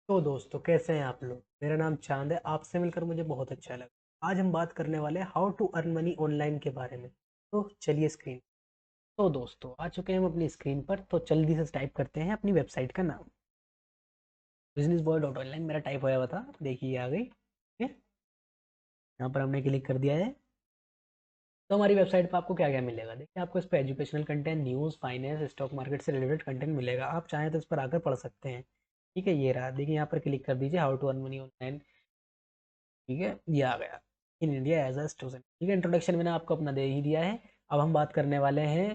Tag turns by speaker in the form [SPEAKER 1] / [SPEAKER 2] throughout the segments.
[SPEAKER 1] तो दोस्तों कैसे हैं आप लोग। मेरा नाम चांद है। आपसे मिलकर मुझे बहुत अच्छा लगा। आज हम बात करने वाले हैं how to earn money online के बारे में। तो चलिए स्क्रीन। तो दोस्तों आ चुके हैं हम अपनी स्क्रीन पर। तो जल्दी से टाइप करते हैं अपनी वेबसाइट का नाम। बिजनेस बॉय डॉट ऑनलाइन मेरा टाइप होया हुआ था, देखिए आ गई। ठीक है, यहाँ पर हमने क्लिक कर दिया है। तो हमारी वेबसाइट पर आपको क्या क्या मिलेगा, देखिए आपको इस पर educational content, news, finance, stock market से रिलेटेड कंटेंट मिलेगा। आप चाहें तो इस पर आकर पढ़ सकते हैं। ठीक है, ये रहा, देखिए यहाँ पर क्लिक कर दीजिए how to earn money online. ठीक है, ये आ गया in India as a student. ठीक है, इंट्रोडक्शन मैंने आपको अपना दे ही दिया है। अब हम बात करने वाले हैं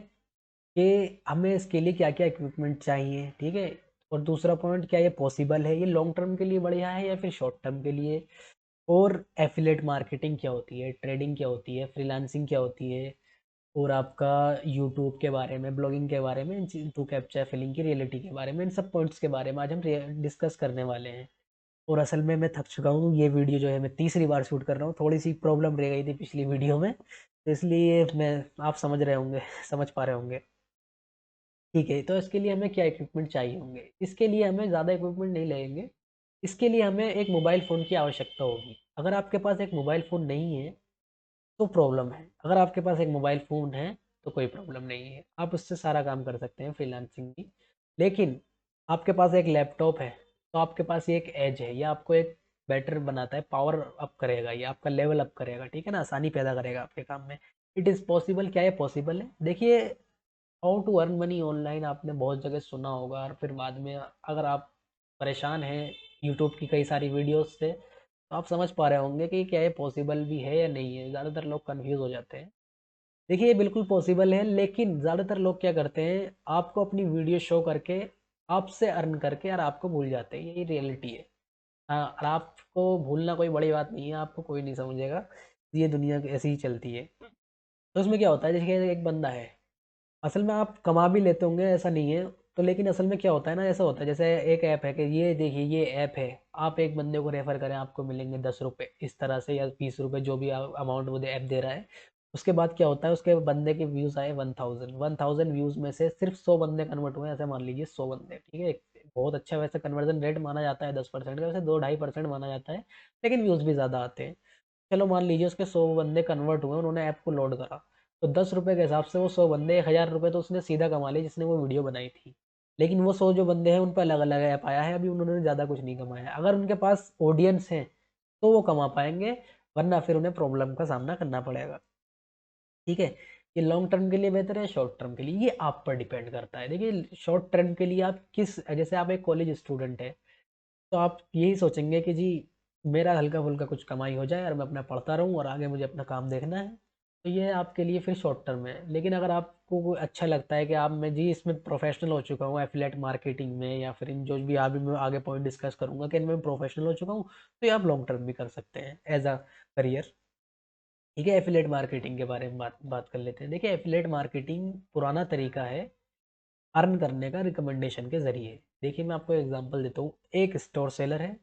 [SPEAKER 1] कि हमें इसके लिए क्या क्या इक्विपमेंट चाहिए। ठीक है, और दूसरा पॉइंट, क्या ये पॉसिबल है, ये लॉन्ग टर्म के लिए बढ़िया है या फिर शॉर्ट टर्म के लिए। और एफिलेट मार्केटिंग क्या होती है, ट्रेडिंग क्या होती है, फ्रीलांसिंग क्या होती है, और आपका यूट्यूब के बारे में, ब्लॉगिंग के बारे में, टू कैप्चा फिलिंग की रियलिटी के बारे में, इन सब पॉइंट्स के बारे में आज हम डिस्कस करने वाले हैं। और असल में मैं थक चुका हूँ, ये वीडियो जो है मैं तीसरी बार शूट कर रहा हूँ। थोड़ी सी प्रॉब्लम रह गई थी पिछली वीडियो में, तो इसलिए मैं, आप समझ रहे होंगे, समझ पा रहे होंगे। ठीक है, तो इसके लिए हमें क्या इक्विपमेंट चाहिए होंगे। इसके लिए हमें ज़्यादा इक्विपमेंट नहीं लगेंगे। इसके लिए हमें एक मोबाइल फ़ोन की आवश्यकता होगी। अगर आपके पास एक मोबाइल फ़ोन नहीं है तो प्रॉब्लम है। अगर आपके पास एक मोबाइल फ़ोन है तो कोई प्रॉब्लम नहीं है, आप उससे सारा काम कर सकते हैं फ्रीलांसिंग भी। लेकिन आपके पास एक लैपटॉप है तो आपके पास ये एक एज है, ये आपको एक बेटर बनाता है, पावर अप करेगा, ये आपका लेवल अप करेगा। ठीक है ना, आसानी पैदा करेगा आपके काम में। इट इज़ पॉसिबल, क्या ये पॉसिबल है। देखिए, how to earn money online आपने बहुत जगह सुना होगा, और फिर बाद में अगर आप परेशान हैं यूट्यूब की कई सारी वीडियोस से, तो आप समझ पा रहे होंगे कि क्या ये पॉसिबल भी है या नहीं है। ज़्यादातर लोग कंफ्यूज हो जाते हैं। देखिए, ये बिल्कुल पॉसिबल है, लेकिन ज़्यादातर लोग क्या करते हैं, आपको अपनी वीडियो शो करके आपसे अर्न करके और आपको भूल जाते हैं। यही रियलिटी है। हाँ, और आपको भूलना कोई बड़ी बात नहीं है, आपको कोई नहीं समझेगा। ये दुनिया ऐसी ही चलती है। तो उसमें क्या होता है, जैसे एक बंदा है, असल में आप कमा भी लेते होंगे, ऐसा नहीं है। तो लेकिन असल में क्या होता है ना, ऐसा होता है जैसे एक ऐप है कि ये देखिए ये ऐप है, आप एक बंदे को रेफर करें, आपको मिलेंगे 10 रुपये इस तरह से, या 20 रुपये, जो भी अमाउंट वो ऐप दे रहा है। उसके बाद क्या होता है, उसके बंदे के व्यूज़ आए 1000 व्यूज़ में से सिर्फ 100 बंदे कन्वर्ट हुए, ऐसे मान लीजिए 100 बंदे। ठीक है, बहुत अच्छा वैसे कन्वर्जन रेट माना जाता है 10% का, वैसे 2-2.5% माना जाता है, लेकिन व्यूज़ भी ज़्यादा आते हैं। चलो मान लीजिए उसके 100 बंदे कन्वर्ट हुए, उन्होंने ऐप को लोड करा, तो 10 रुपये के हिसाब से वो 100 बंदे 1000 रुपये तो उसने सीधा कमा लिए जिसने वो वीडियो बनाई थी। लेकिन वो 100 जो बंदे हैं उन पर अलग अलग ऐप आया है, अभी उन्होंने ज़्यादा कुछ नहीं कमाया। अगर उनके पास ऑडियंस है तो वो कमा पाएंगे, वरना फिर उन्हें प्रॉब्लम का सामना करना पड़ेगा। ठीक है, ये लॉन्ग टर्म के लिए बेहतर है, शॉर्ट टर्म के लिए ये आप पर डिपेंड करता है। देखिए, शॉर्ट टर्म के लिए आप किस, जैसे आप एक कॉलेज स्टूडेंट है, तो आप यही सोचेंगे कि जी मेरा हल्का फुल्का कुछ कमाई हो जाए और मैं अपना पढ़ता रहूँ और आगे मुझे अपना काम देखना है। तो ये आपके लिए फिर शॉर्ट टर्म है। लेकिन अगर आपको कोई अच्छा लगता है कि आप, मैं जी इसमें प्रोफेशनल हो चुका हूँ एफिलेट मार्केटिंग में, या फिर इन जो भी अभी मैं आगे पॉइंट डिस्कस करूंगा कि इनमें प्रोफेशनल हो चुका हूँ, तो ये आप लॉन्ग टर्म भी कर सकते हैं एज अ करियर। ठीक है, एफिलेट मार्केटिंग के बारे में बात बात कर लेते हैं। देखिए, एफिलेट मार्केटिंग पुराना तरीका है अर्न करने का रिकमेंडेशन के ज़रिए। देखिए, मैं आपको एग्जांपल देता हूँ। एक स्टोर सेलर है,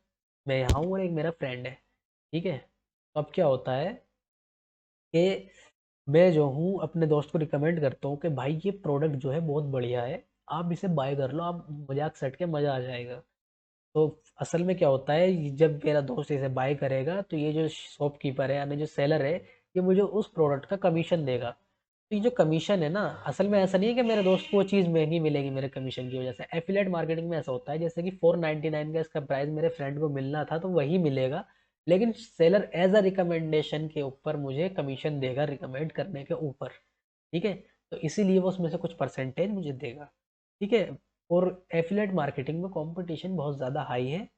[SPEAKER 1] मैं यहाँ हूँ, और एक मेरा फ्रेंड है। ठीक है, तो अब क्या होता है कि मैं जो हूँ अपने दोस्त को रिकमेंड करता हूँ कि भाई ये प्रोडक्ट जो है बहुत बढ़िया है, आप इसे बाय कर लो, आप मजाक सेट के मज़ा आ जाएगा। तो असल में क्या होता है, जब मेरा दोस्त इसे बाय करेगा तो ये जो शॉपकीपर है यानी जो सेलर है, ये मुझे उस प्रोडक्ट का कमीशन देगा। तो ये जो कमीशन है ना, असल में ऐसा नहीं है कि मेरे दोस्त को वो चीज़ महंगी मिलेगी मेरे कमीशन की वजह से। एफिलेट मार्केटिंग में ऐसा होता है जैसे कि 499 का इसका प्राइस मेरे फ्रेंड को मिलना था तो वही मिलेगा, लेकिन सेलर एज अ रिकमेंडेशन के ऊपर मुझे कमीशन देगा रिकमेंड करने के ऊपर। ठीक है, तो इसीलिए वो उसमें से कुछ परसेंटेज मुझे देगा। ठीक है, और एफिलेट मार्केटिंग में कंपटीशन बहुत ज़्यादा हाई है।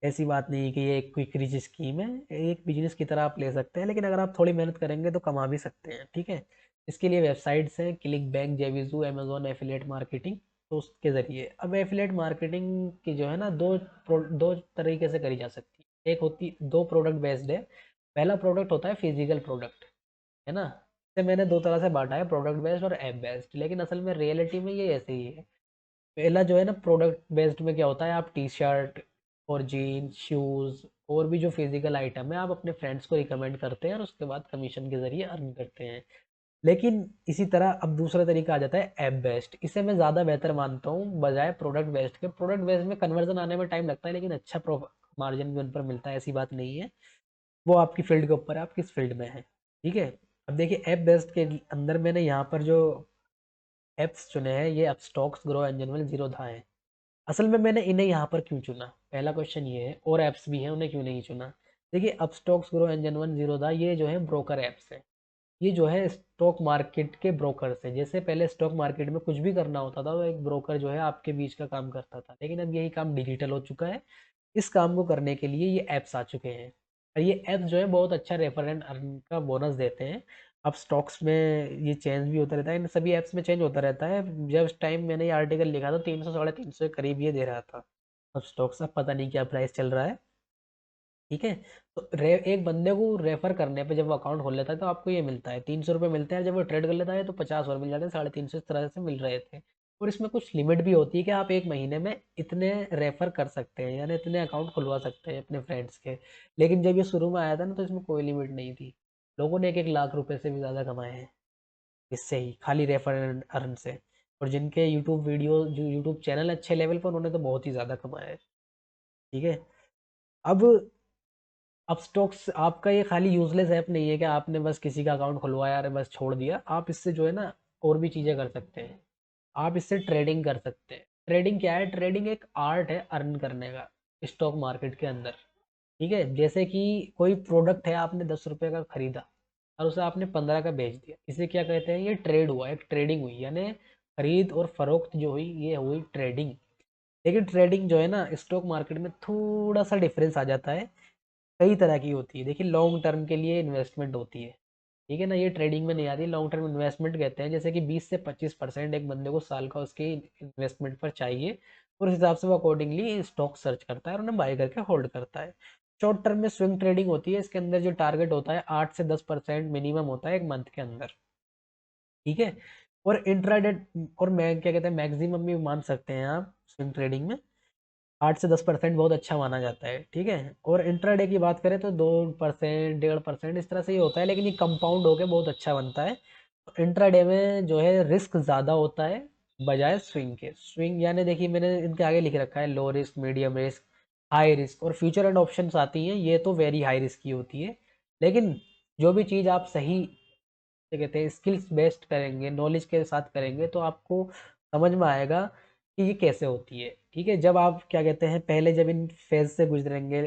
[SPEAKER 1] ऐसी बात नहीं है कि ये एक क्विक रिच स्कीम है, एक बिजनेस की तरह आप ले सकते हैं, लेकिन अगर आप थोड़ी मेहनत करेंगे तो कमा भी सकते हैं। ठीक है, इसके लिए वेबसाइट्स हैं, click bank, JVZoo, Amazon affiliate marketing. तो उसके ज़रिए अब एफिलेट मार्केटिंग की जो है ना, दो तरीके से करी जा सकती है। एक होती, दो प्रोडक्ट बेस्ड है। पहला प्रोडक्ट होता है फिजिकल प्रोडक्ट, है ना। इसे मैंने दो तरह से बांटा है, प्रोडक्ट बेस्ड और ऐप बेस्ड, लेकिन असल में रियलिटी में ये ऐसे ही है। पहला जो है ना, प्रोडक्ट बेस्ड में क्या होता है, आप टी शर्ट और जीन्स, शूज़ और भी जो फिजिकल आइटम है आप अपने फ्रेंड्स को रिकमेंड करते हैं और उसके बाद कमीशन के ज़रिए अर्न करते हैं। लेकिन इसी तरह अब दूसरा तरीका आ जाता है ऐप बेस्ड। इसे मैं ज़्यादा बेहतर मानता हूँ बजाय प्रोडक्ट बेस्ड के। प्रोडक्ट बेस्ड में कन्वर्जन आने में टाइम लगता है, लेकिन अच्छा मार्जिन भी उन पर मिलता है, ऐसी बात नहीं है। वो आपकी फील्ड के ऊपर है, आप किस फील्ड में है। ठीक है। अब देखिए ऐप बेस्ड के अंदर मैंने यहाँ पर जो एप्स चुने हैं, ये अपस्टॉक्स, ग्रो एंजन, जीरोधा है। असल में मैंने इन्हें यहाँ पर क्यों चुना, पहला क्वेश्चन ये है। और ऐप्स भी हैं, उन्हें क्यों नहीं चुना। देखिए अपस्टॉक्स, ग्रो एंजन, जीरोधा, ये जो है ब्रोकर ऐप्स है। ये जो है स्टॉक मार्केट के ब्रोकर से, जैसे पहले स्टॉक मार्केट में कुछ भी करना होता था तो एक ब्रोकर जो है आपके बीच का काम करता था, लेकिन अब यही काम डिजिटल हो चुका है। इस काम को करने के लिए ये ऐप्स आ चुके हैं, और ये ऐप्स जो है बहुत अच्छा रेफर एंड अर्न का बोनस देते हैं। अब स्टॉक्स में ये चेंज भी होता रहता है, इन सभी ऐप्स में चेंज होता रहता है। जब उस टाइम मैंने ये आर्टिकल लिखा था 300 350 के करीब ये दे रहा था। अब स्टॉक्स अब पता नहीं क्या प्राइस चल रहा है। ठीक है। तो एक बंदे को रेफर करने पे जब वो अकाउंट खोल लेता है तो आपको ये मिलता है 300 रुपये मिलते हैं। जब वो ट्रेड कर लेता है तो 50 और मिल जाते हैं, 350 इस तरह से मिल रहे थे। और इसमें कुछ लिमिट भी होती है कि आप एक महीने में इतने रेफर कर सकते हैं, यानी इतने अकाउंट खुलवा सकते हैं अपने फ्रेंड्स के। लेकिन जब ये शुरू में आया था ना तो इसमें कोई लिमिट नहीं थी। लोगों ने 1 1 लाख रुपए से भी ज़्यादा कमाए हैं इससे ही, खाली रेफर एंड अर्न से। और जिनके यूट्यूब वीडियो, जो यूट्यूब चैनल अच्छे लेवल पर, उन्होंने तो बहुत ही ज़्यादा कमाया है। ठीक है। अब स्टॉक्स आपका ये खाली यूजलेस ऐप नहीं है कि आपने बस किसी का अकाउंट खुलवाया और बस छोड़ दिया। आप इससे जो है ना और भी चीज़ें कर सकते हैं। आप इससे ट्रेडिंग कर सकते हैं। ट्रेडिंग क्या है? ट्रेडिंग एक आर्ट है अर्न करने का स्टॉक मार्केट के अंदर। ठीक है। जैसे कि कोई प्रोडक्ट है, आपने 10 रुपए का खरीदा और उसे आपने 15 का बेच दिया, इसे क्या कहते हैं? ये ट्रेड हुआ, एक ट्रेडिंग हुई, यानी खरीद और फरोख्त जो हुई ये हुई ट्रेडिंग। लेकिन ट्रेडिंग जो है ना स्टॉक मार्केट में थोड़ा सा डिफरेंस आ जाता है। कई तरह की होती है। देखिए लॉन्ग टर्म के लिए इन्वेस्टमेंट होती है, ठीक है ना, ये ट्रेडिंग में नहीं आती। लॉन्ग टर्म इन्वेस्टमेंट कहते हैं जैसे कि 20 से 25% एक बंदे को साल का उसके इन्वेस्टमेंट पर चाहिए, और उस हिसाब से वो अकॉर्डिंगली स्टॉक सर्च करता है और उन्हें बाय करके होल्ड करता है। शॉर्ट टर्म में स्विंग ट्रेडिंग होती है, इसके अंदर जो टारगेट होता है 8 से 10% मिनिमम होता है एक मंथ के अंदर। ठीक है। और इंट्राडे, और मैं क्या कहते हैं मैक्सिमम भी मान सकते हैं आप स्विंग ट्रेडिंग में 8 से 10% बहुत अच्छा माना जाता है। ठीक है। और इंट्राडे की बात करें तो 2%, 1.5% इस तरह से ही होता है, लेकिन ये कंपाउंड होके बहुत अच्छा बनता है। तो इंट्राडे में जो है रिस्क ज़्यादा होता है बजाय स्विंग के। स्विंग यानी देखिए मैंने इनके आगे लिख रखा है low risk, medium risk, high risk, और फ्यूचर एंड ऑप्शंस आती हैं, ये तो वेरी हाई रिस्क की होती है। लेकिन जो भी चीज़ आप सही क्या कहते हैं स्किल्स बेस्ड करेंगे, नॉलेज के साथ करेंगे, तो आपको समझ में आएगा कि ये कैसे होती है। ठीक है। जब आप क्या कहते हैं पहले जब इन फेज से गुजरेंगे,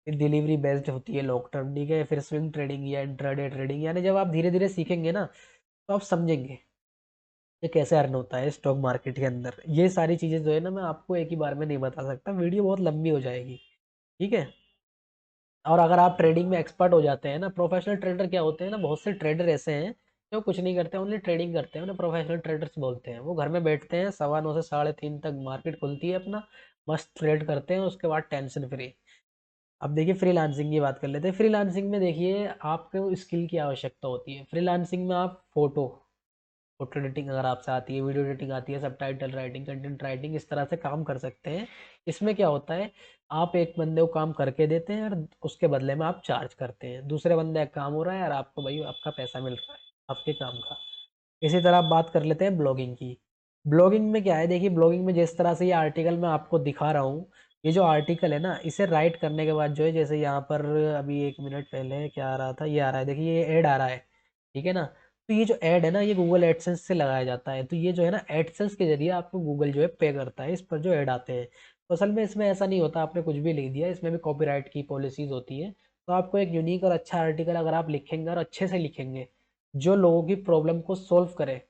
[SPEAKER 1] डिलीवरी बेस्ड होती है लॉन्ग टर्म, ठीक है, फिर स्विंग ट्रेडिंग या इंट्राडे ट्रेडिंग, यानी जब आप धीरे धीरे सीखेंगे ना तो आप समझेंगे ये कैसे अर्न होता है स्टॉक मार्केट के अंदर। ये सारी चीज़ें जो है ना मैं आपको एक ही बार में नहीं बता सकता, वीडियो बहुत लंबी हो जाएगी। ठीक है। और अगर आप ट्रेडिंग में एक्सपर्ट हो जाते हैं ना, प्रोफेशनल ट्रेडर क्या होते हैं ना, बहुत से ट्रेडर ऐसे हैं जो कुछ नहीं करते, ओनली ट्रेडिंग करते हैं, उन्हें प्रोफेशनल ट्रेडर्स बोलते हैं। वो घर में बैठते हैं 9:15 से 3:30 तक मार्केट खुलती है, अपना मस्त ट्रेड करते हैं, उसके बाद टेंशन फ्री। अब देखिए फ्रीलांसिंग की बात कर लेते हैं। फ्रीलांसिंग में देखिए आपको स्किल की आवश्यकता होती है। फ्रीलांसिंग में आप फोटो एडिटिंग अगर आपसे आती है, वीडियो एडिटिंग आती है, सब टाइटल राइटिंग, कंटेंट राइटिंग, इस तरह से काम कर सकते हैं। इसमें क्या होता है, आप एक बंदे को काम करके देते हैं और उसके बदले में आप चार्ज करते हैं। दूसरे बंदे का काम हो रहा है और आपको भाई आपका पैसा मिल रहा है आपके काम का। इसी तरह आप बात कर लेते हैं ब्लॉगिंग की। ब्लॉगिंग में क्या है, देखिए ब्लॉगिंग में जिस तरह से ये आर्टिकल मैं आपको दिखा रहा हूँ, ये जो आर्टिकल है ना इसे राइट करने के बाद जो है, जैसे यहाँ पर अभी 1 मिनट पहले क्या आ रहा था, ये आ रहा है, देखिए ये ऐड आ रहा है। ठीक है ना। तो ये जो ऐड है ना ये गूगल एडसेंस से लगाया जाता है। तो ये जो है ना एडसेंस के जरिए आपको गूगल जो है पे करता है इस पर जो ऐड आते हैं। तो असल में इसमें ऐसा नहीं होता आपने कुछ भी लिख दिया, इसमें भी कॉपीराइट की पॉलिसीज होती है। तो आपको एक यूनिक और अच्छा आर्टिकल अगर आप लिखेंगे और अच्छे से लिखेंगे जो लोगों की प्रॉब्लम को सोल्व करे,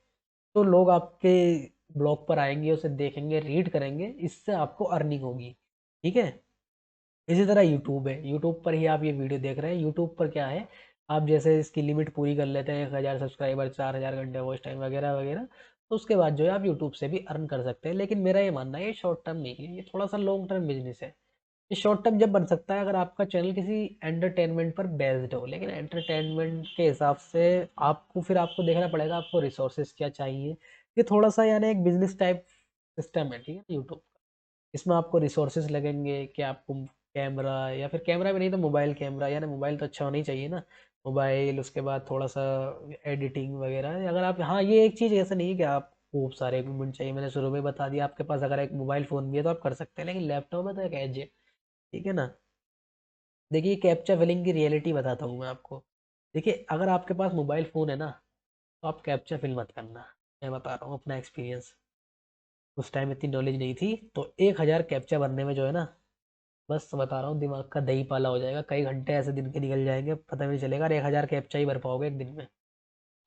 [SPEAKER 1] तो लोग आपके ब्लॉग पर आएंगे, उसे देखेंगे, रीड करेंगे, इससे आपको अर्निंग होगी। ठीक है। इसी तरह यूट्यूब है, यूट्यूब पर ही आप ये वीडियो देख रहे हैं। यूट्यूब पर क्या है, आप जैसे इसकी लिमिट पूरी कर लेते हैं 1,000 सब्सक्राइबर, 4,000 घंटे वॉच टाइम वगैरह वगैरह, तो उसके बाद जो है आप यूट्यूब से भी अर्न कर सकते हैं। लेकिन मेरा ये मानना है ये शॉर्ट टर्म नहीं है, ये थोड़ा सा लॉन्ग टर्म बिजनेस है। ये शॉर्ट टर्म जब बन सकता है अगर आपका चैनल किसी एंटरटेनमेंट पर बेस्ड हो, लेकिन एंटरटेनमेंट के हिसाब से आपको देखना पड़ेगा आपको रिसोर्सेज क्या चाहिए। ये थोड़ा सा यानी एक बिजनेस टाइप सिस्टम है, ठीक है, यूट्यूब। इसमें आपको रिसोर्सेज लगेंगे कि आपको कैमरा, या फिर कैमरा भी नहीं तो मोबाइल कैमरा, यानी मोबाइल तो अच्छा होना ही चाहिए ना। मोबाइल, उसके बाद थोड़ा सा एडिटिंग वगैरह। अगर आप, हाँ ये एक चीज़ ऐसा नहीं है कि आप खूब सारे इक्विपमेंट चाहिए, मैंने शुरू में बता दिया, आपके पास अगर एक मोबाइल फ़ोन भी है तो आप कर सकते हैं, लेकिन लैपटॉप में तो एक एज है, ठीक है ना। देखिए कैप्चा फिलिंग की रियलिटी बताता हूँ मैं आपको। देखिए अगर आपके पास मोबाइल फ़ोन है ना, तो आप कैप्चा फिल मत करना। मैं बता रहा हूँ अपना एक्सपीरियंस, उस टाइम इतनी नॉलेज नहीं थी। तो 1000 कैप्चा भरने में जो है ना, बस बता रहा हूँ दिमाग का दही पाला हो जाएगा, कई घंटे ऐसे दिन के निकल जाएंगे पता भी नहीं चलेगा, और 1000 कैप्चा ही भर पाओगे एक दिन में।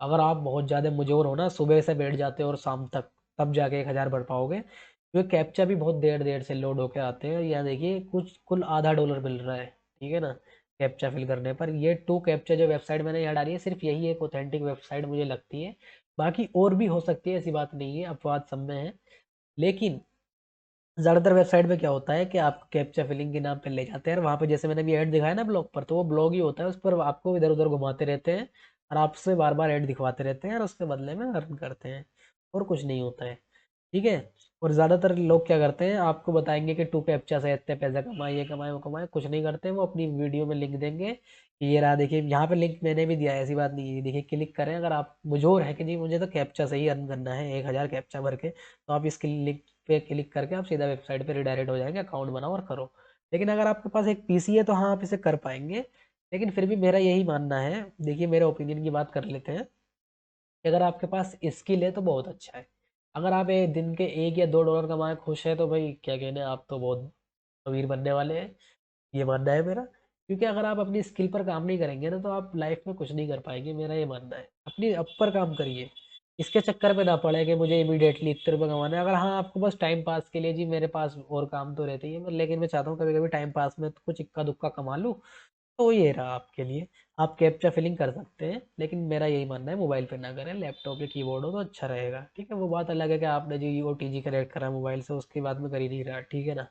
[SPEAKER 1] अगर आप बहुत ज़्यादा मुझोर हो ना, सुबह से बैठ जाते हो और शाम तक, तब जाके 1000 भर पाओगे, क्योंकि कैप्चा भी बहुत देर देर से लोड होके आते हैं। यहाँ देखिए कुछ कुल $0.50 मिल रहा है, ठीक है ना, कैप्चा फिल करने पर। ये टू कैप्चा जो वेबसाइट मैंने यहाँ डाली है, सिर्फ यही एक ऑथेंटिक वेबसाइट मुझे लगती है। बाकी और भी हो सकती है, ऐसी बात नहीं है, अपवाद सब में है। लेकिन ज़्यादातर वेबसाइट पे क्या होता है कि आपको कैप्चा फिलिंग के नाम पे ले जाते हैं, और वहाँ पे जैसे मैंने अभी ऐड दिखाया ना ब्लॉग पर, तो वो ब्लॉग ही होता है, उस पर आपको इधर उधर घुमाते रहते हैं और आपसे बार बार ऐड दिखवाते रहते हैं, और उसके बदले में अर्न करते हैं, और कुछ नहीं होता है, ठीक है। और ज़्यादातर लोग क्या करते हैं, आपको बताएंगे कि टू कैप्चा से इतने पैसे कमाए, ये कमाए वो कमाए, कुछ नहीं करते। वो अपनी वीडियो में लिंक देंगे कि ये रहा, देखिए यहाँ पे लिंक मैंने भी दिया है, ऐसी बात नहीं है, देखिए क्लिक करें। अगर आप मुझोर है कि जी मुझे तो कैप्चा से ही अर्न करना है 1000 कैप्चा भर के, तो आप इसके लिंक पे क्लिक करके आप सीधा वेबसाइट पे रिडायरेक्ट हो जाएंगे, अकाउंट बनाओ और करो। लेकिन अगर आपके पास एक पीसी है तो हाँ आप इसे कर पाएंगे। लेकिन फिर भी मेरा यही मानना है, देखिए मेरे ओपिनियन की बात कर लेते हैं, कि अगर आपके पास स्किल है तो बहुत अच्छा है। अगर आप एक दिन के $1 या $2 कमाए खुश है, तो भाई क्या कहने, आप तो बहुत अमीर बनने वाले हैं, ये मानना है मेरा। क्योंकि अगर आप अपनी स्किल पर काम नहीं करेंगे ना, तो आप लाइफ में कुछ नहीं कर पाएंगे, मेरा ये मानना है। अपनी अप पर काम करिए, इसके चक्कर में ना पड़े कि मुझे इमीडिएटली इतने रुपये कमाने हैं। अगर हाँ आपको बस टाइम पास के लिए, जी मेरे पास और काम तो रहते ही है, लेकिन मैं चाहता हूँ कभी कभी टाइम पास में तो कुछ इक्का दुक्का कमा लूँ, तो ये रहा आपके लिए। आप कैप्चा फिलिंग कर सकते हैं, लेकिन मेरा यही मानना है मोबाइल पे ना करें, लैपटॉप या कीबोर्ड हो तो अच्छा रहेगा, ठीक है। वो बात अलग है कि आपने जो OTG कनेक्ट करा मोबाइल से, उसकी बात में कर ही नहीं रहा, ठीक है ना।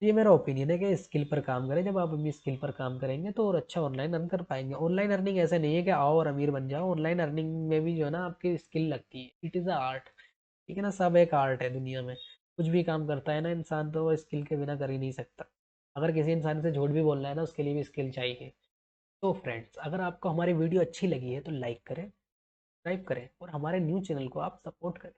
[SPEAKER 1] ये मेरा ओपिनियन है कि स्किल पर काम करें, जब आप अपनी स्किल पर काम करेंगे तो और अच्छा ऑनलाइन अर्न कर पाएंगे। ऑनलाइन अर्निंग ऐसा नहीं है कि आओ और अमीर बन जाओ, ऑनलाइन अर्निंग में भी जो है ना आपकी स्किल लगती है, इट इज़ अ आर्ट, ठीक है ना। सब एक आर्ट है दुनिया में, कुछ भी काम करता है ना इंसान, तो वो स्किल के बिना कर ही नहीं सकता। अगर किसी इंसान से झूठ भी बोलना है ना, उसके लिए भी स्किल चाहिए। तो फ्रेंड्स, अगर आपको हमारी वीडियो अच्छी लगी है तो लाइक करें, सब्सक्राइब करें, और हमारे न्यू चैनल को आप सपोर्ट करें।